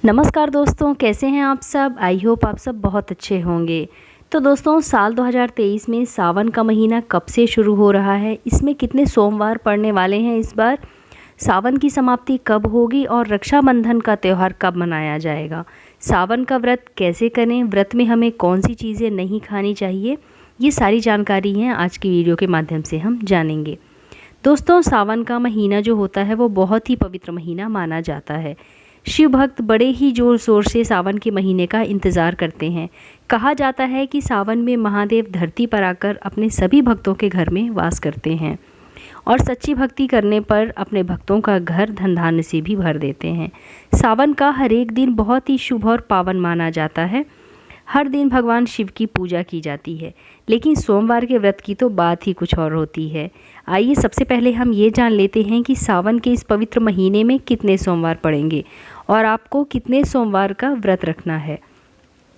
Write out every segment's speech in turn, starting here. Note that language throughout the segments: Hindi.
नमस्कार दोस्तों, कैसे हैं आप सब। आई होप आप सब बहुत अच्छे होंगे। तो दोस्तों, साल 2023 में सावन का महीना कब से शुरू हो रहा है, इसमें कितने सोमवार पड़ने वाले हैं इस बार, सावन की समाप्ति कब होगी और रक्षाबंधन का त्यौहार कब मनाया जाएगा, सावन का व्रत कैसे करें, व्रत में हमें कौन सी चीज़ें नहीं खानी चाहिए, ये सारी जानकारी हैं आज की वीडियो के माध्यम से हम जानेंगे। दोस्तों, सावन का महीना जो होता है वो बहुत ही पवित्र महीना माना जाता है। शिव भक्त बड़े ही जोर शोर से सावन के महीने का इंतज़ार करते हैं। कहा जाता है कि सावन में महादेव धरती पर आकर अपने सभी भक्तों के घर में वास करते हैं और सच्ची भक्ति करने पर अपने भक्तों का घर धन धान्य से भी भर देते हैं। सावन का हर एक दिन बहुत ही शुभ और पावन माना जाता है। हर दिन भगवान शिव की पूजा की जाती है, लेकिन सोमवार के व्रत की तो बात ही कुछ और होती है। आइए सबसे पहले हम ये जान लेते हैं कि सावन के इस पवित्र महीने में कितने सोमवार पड़ेंगे और आपको कितने सोमवार का व्रत रखना है।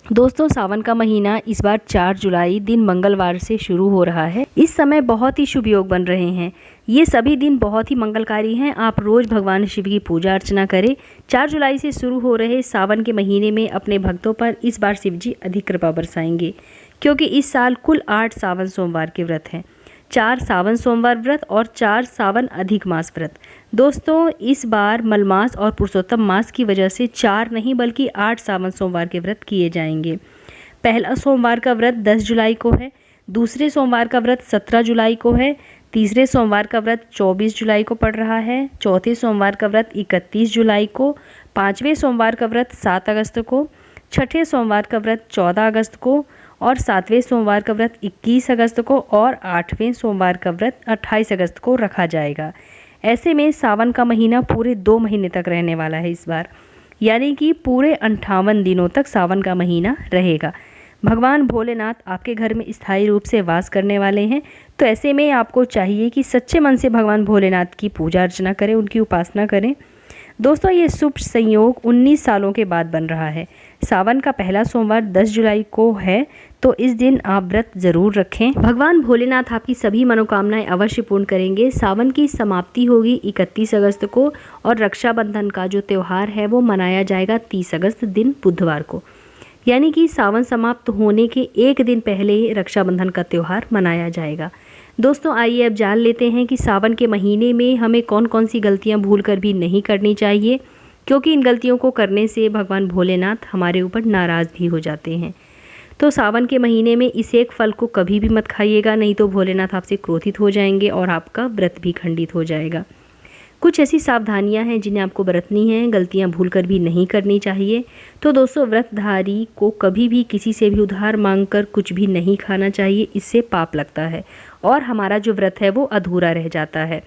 दोस्तों, सावन का महीना इस बार 4 जुलाई दिन मंगलवार से शुरू हो रहा है। इस समय बहुत ही शुभ योग बन रहे हैं। ये सभी दिन बहुत ही मंगलकारी हैं। आप रोज़ भगवान शिव की पूजा अर्चना करें। 4 जुलाई से शुरू हो रहे सावन के महीने में अपने भक्तों पर इस बार शिव जी अधिक कृपा बरसाएंगे, क्योंकि इस साल कुल 8 सावन सोमवार के व्रत हैं। 4 सावन सोमवार व्रत और 4 सावन अधिक मास व्रत। दोस्तों, इस बार मलमास और पुरुषोत्तम मास की वजह से 4 नहीं बल्कि 8 सावन सोमवार के व्रत किए जाएंगे। पहला सोमवार का व्रत 10 जुलाई को है, दूसरे सोमवार का व्रत 17 जुलाई को है, तीसरे सोमवार का व्रत 24 जुलाई को पड़ रहा है, चौथे सोमवार का व्रत 31 जुलाई को, पाँचवें सोमवार का व्रत 7 अगस्त को, छठे सोमवार का व्रत 14 अगस्त को और 7वें सोमवार का व्रत 21 अगस्त को और 8वें सोमवार का व्रत 28 अगस्त को रखा जाएगा। ऐसे में सावन का महीना पूरे 2 महीने तक रहने वाला है इस बार, यानी कि पूरे 58 दिनों तक सावन का महीना रहेगा। भगवान भोलेनाथ आपके घर में स्थायी रूप से वास करने वाले हैं, तो ऐसे में आपको चाहिए कि सच्चे मन से भगवान भोलेनाथ की पूजा अर्चना करें, उनकी उपासना करें। दोस्तों, ये शुभ संयोग 19 सालों के बाद बन रहा है। सावन का पहला सोमवार 10 जुलाई को है, तो इस दिन आप व्रत जरूर रखें। भगवान भोलेनाथ आपकी सभी मनोकामनाएं अवश्य पूर्ण करेंगे। सावन की समाप्ति होगी 31 अगस्त को और रक्षाबंधन का जो त्यौहार है वो मनाया जाएगा 30 अगस्त दिन बुधवार को, यानी कि सावन समाप्त होने के एक दिन पहले ही रक्षाबंधन का त्यौहार मनाया जाएगा। दोस्तों, आइए अब जान लेते हैं कि सावन के महीने में हमें कौन कौन सी गलतियां भूलकर भी नहीं करनी चाहिए, क्योंकि इन गलतियों को करने से भगवान भोलेनाथ हमारे ऊपर नाराज़ भी हो जाते हैं। तो सावन के महीने में इस एक फल को कभी भी मत खाइएगा, नहीं तो भोलेनाथ आपसे क्रोधित हो जाएंगे और आपका व्रत भी खंडित हो जाएगा। कुछ ऐसी सावधानियां हैं जिन्हें आपको बरतनी हैं, गलतियां भूलकर भी नहीं करनी चाहिए। तो दोस्तों, व्रतधारी को कभी भी किसी से भी उधार मांगकर कुछ भी नहीं खाना चाहिए, इससे पाप लगता है और हमारा जो व्रत है वो अधूरा रह जाता है।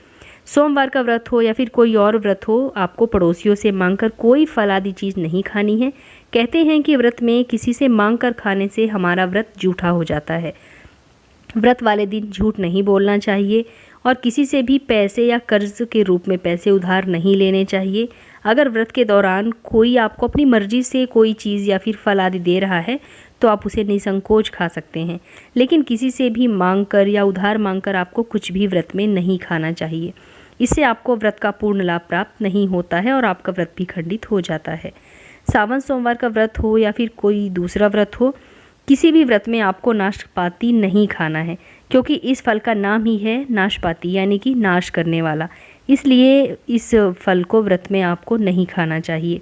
सोमवार का व्रत हो या फिर कोई और व्रत हो, आपको पड़ोसियों से मांगकर कोई फल आदि चीज़ नहीं खानी है। कहते हैं कि व्रत में किसी से मांगकर खाने से हमारा व्रत झूठा हो जाता है। व्रत वाले दिन झूठ नहीं बोलना चाहिए और किसी से भी पैसे या कर्ज के रूप में पैसे उधार नहीं लेने चाहिए। अगर व्रत के दौरान कोई आपको अपनी मर्जी से कोई चीज़ या फिर फल आदि दे रहा है तो आप उसे निसंकोच खा सकते हैं, लेकिन किसी से भी मांगकर या उधार मांगकर आपको कुछ भी व्रत में नहीं खाना चाहिए। इससे आपको व्रत का पूर्ण लाभ प्राप्त नहीं होता है और आपका व्रत भी खंडित हो जाता है। सावन सोमवार का व्रत हो या फिर कोई दूसरा व्रत हो, किसी भी व्रत में आपको नाशपाती नहीं खाना है, क्योंकि इस फल का नाम ही है नाशपाती, यानी कि नाश करने वाला। इसलिए इस फल को व्रत में आपको नहीं खाना चाहिए।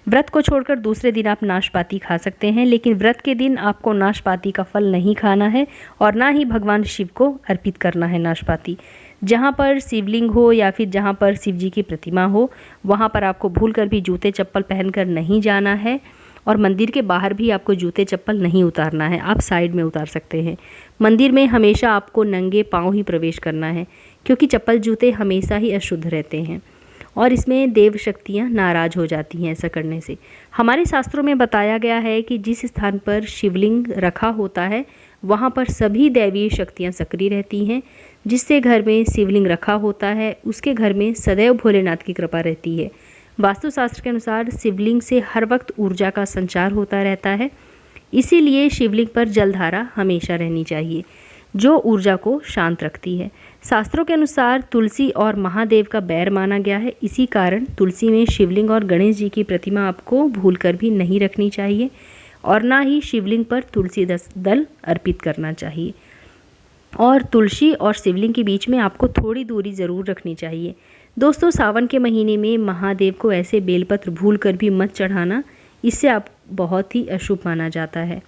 व्रत को छोड़कर दूसरे दिन आप नाशपाती खा सकते हैं, लेकिन व्रत के दिन आपको नाशपाती का फल नहीं खाना है और ना ही भगवान शिव को अर्पित करना है नाशपाती। जहाँ पर शिवलिंग हो या फिर जहाँ पर शिव जी की प्रतिमा हो, वहाँ पर आपको भूलकर भी जूते चप्पल पहनकर नहीं जाना है और मंदिर के बाहर भी आपको जूते चप्पल नहीं उतारना है, आप साइड में उतार सकते हैं। मंदिर में हमेशा आपको नंगे पाँव ही प्रवेश करना है, क्योंकि चप्पल जूते हमेशा ही अशुद्ध रहते हैं और इसमें देव शक्तियाँ नाराज़ हो जाती हैं ऐसा करने से। हमारे शास्त्रों में बताया गया है कि जिस स्थान पर शिवलिंग रखा होता है वहाँ पर सभी दैवीय शक्तियाँ सक्रिय रहती हैं। जिससे घर में शिवलिंग रखा होता है उसके घर में सदैव भोलेनाथ की कृपा रहती है। वास्तुशास्त्र के अनुसार शिवलिंग से हर वक्त ऊर्जा का संचार होता रहता है, इसीलिए शिवलिंग पर जलधारा हमेशा रहनी चाहिए, जो ऊर्जा को शांत रखती है। शास्त्रों के अनुसार तुलसी और महादेव का बैर माना गया है। इसी कारण तुलसी में शिवलिंग और गणेश जी की प्रतिमा आपको भूलकर भी नहीं रखनी चाहिए और ना ही शिवलिंग पर तुलसी दल अर्पित करना चाहिए। और तुलसी और शिवलिंग के बीच में आपको थोड़ी दूरी ज़रूर रखनी चाहिए। दोस्तों, सावन के महीने में महादेव को ऐसे बेलपत्र भूलकर भी मत चढ़ाना, इससे आप बहुत ही अशुभ माना जाता है।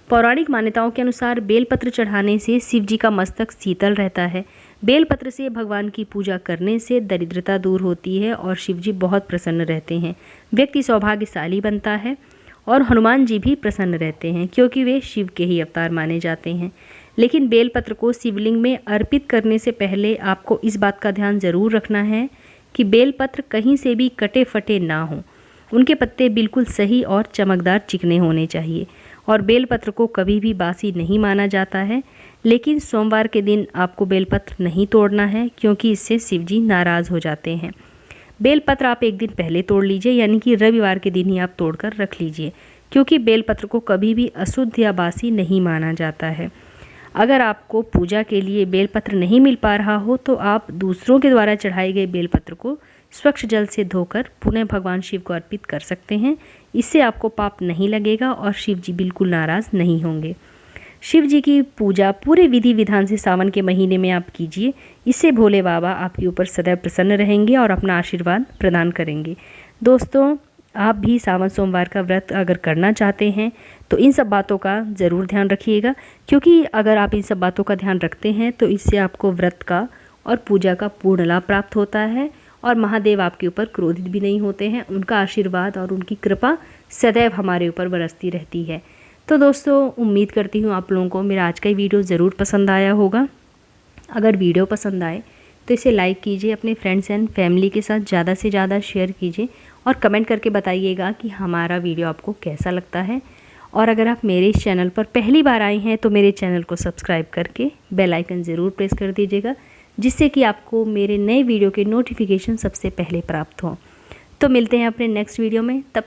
पौराणिक मान्यताओं के अनुसार बेलपत्र चढ़ाने से शिव जी का मस्तक शीतल रहता है। बेलपत्र से भगवान की पूजा करने से दरिद्रता दूर होती है और शिव जी बहुत प्रसन्न रहते हैं। व्यक्ति सौभाग्यशाली बनता है और हनुमान जी भी प्रसन्न रहते हैं क्योंकि वे शिव के ही अवतार माने जाते हैं। लेकिन बेलपत्र को शिवलिंग में अर्पित करने से पहले आपको इस बात का ध्यान ज़रूर रखना है कि बेलपत्र कहीं से भी कटे फटे ना हों। उनके पत्ते बिल्कुल सही और चमकदार चिकने होने चाहिए और बेलपत्र को कभी भी बासी नहीं माना जाता है। लेकिन सोमवार के दिन आपको बेलपत्र नहीं तोड़ना है क्योंकि इससे शिव जी नाराज़ हो जाते हैं। बेलपत्र आप एक दिन पहले तोड़ लीजिए, यानी कि रविवार के दिन ही आप तोड़कर रख लीजिए क्योंकि बेलपत्र को कभी भी अशुद्ध या बासी नहीं माना जाता है। अगर आपको पूजा के लिए बेलपत्र नहीं मिल पा रहा हो तो आप दूसरों के द्वारा चढ़ाए गए बेलपत्र को स्वच्छ जल से धोकर पुनः भगवान शिव को अर्पित कर सकते हैं। इससे आपको पाप नहीं लगेगा और शिव जी बिल्कुल नाराज़ नहीं होंगे। शिव जी की पूजा पूरे विधि विधान से सावन के महीने में आप कीजिए। इससे भोले बाबा आपके ऊपर सदैव प्रसन्न रहेंगे और अपना आशीर्वाद प्रदान करेंगे। दोस्तों, आप भी सावन सोमवार का व्रत अगर करना चाहते हैं तो इन सब बातों का ज़रूर ध्यान रखिएगा क्योंकि अगर आप इन सब बातों का ध्यान रखते हैं तो इससे आपको व्रत का और पूजा का पूर्ण लाभ प्राप्त होता है और महादेव आपके ऊपर क्रोधित भी नहीं होते हैं। उनका आशीर्वाद और उनकी कृपा सदैव हमारे ऊपर बरसती रहती है। तो दोस्तों, उम्मीद करती हूँ आप लोगों को मेरा आज का वीडियो ज़रूर पसंद आया होगा। अगर वीडियो पसंद आए तो इसे लाइक कीजिए, अपने फ्रेंड्स एंड फैमिली के साथ ज़्यादा से ज़्यादा शेयर कीजिए और कमेंट करके बताइएगा कि हमारा वीडियो आपको कैसा लगता है। और अगर आप मेरे इस चैनल पर पहली बार आए हैं तो मेरे चैनल को सब्सक्राइब करके बेल आइकन ज़रूर प्रेस कर दीजिएगा जिससे कि आपको मेरे नए वीडियो के नोटिफिकेशन सबसे पहले प्राप्त हों। तो मिलते हैं अपने नेक्स्ट वीडियो में। तब